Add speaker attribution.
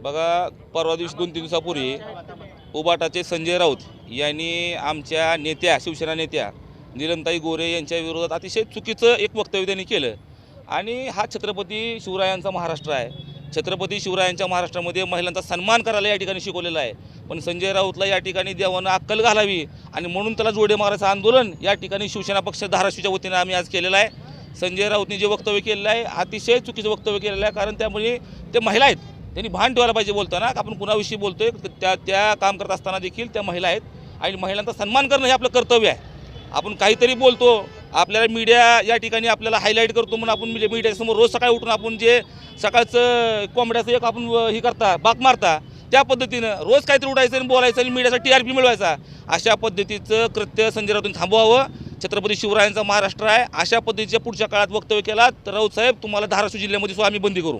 Speaker 1: बघा, परवा दिवशी 2-3 दिवसापूर्वी उबाटाचे संजय राऊत यांनी आमच्या नेत्या, शिवसेना नेत्या नीलमताई गोरे यांच्या विरोधात अतिशय चुकीचं एक वक्तव्य त्यांनी केलं। आणि हा छत्रपती शिवरायांचा महाराष्ट्र आहे। छत्रपती शिवरायांच्या महाराष्ट्रामध्ये महिलांचा सन्मान करायला या ठिकाणी शिकवलेलं आहे। पण संजय राऊतला या ठिकाणी देवानं अक्कल घालावी आणि म्हणून त्याला जोडे मारायचं आंदोलन या ठिकाणी शिवसेना पक्ष धाराशिवच्या वतीनं आम्ही आज केलेलं आहे। संजय राऊतनी जे वक्तव्य केलेलं आहे अतिशय चुकीचं वक्तव्य केलेलं आहे, कारण त्यामुळे ते महिला आहेत, त्यांनी भान ठेवायला पाहिजे बोलताना आपण कुणाविषयी बोलतोय। त्या काम करत असताना देखील त्या महिला आहेत आणि महिलांचा सन्मान करणं हे आपलं कर्तव्य आहे। आपण काहीतरी बोलतो, आपल्याला मीडिया या ठिकाणी आपल्याला हायलाईट करतो म्हणून आपण मीडियासमोर रोज सकाळी उठून आपण जे सकाळचं कोंबड्याचं एक आपण हे करता बाक मारता, त्या पद्धतीनं रोज काहीतरी उठायचं आणि बोलायचं आणि मीडियाचा TRP मिळवायचा, अशा पद्धतीचं कृत्य संजय राऊतांनी थांबवावं। छत्रपती शिवरायांचा महाराष्ट्र आहे, अशा पद्धतीच्या पुढच्या काळात वक्तव्य केला तर राऊत साहेब तुम्हाला धाराशिव जिल्ह्यामध्ये आम्ही बंदी करू।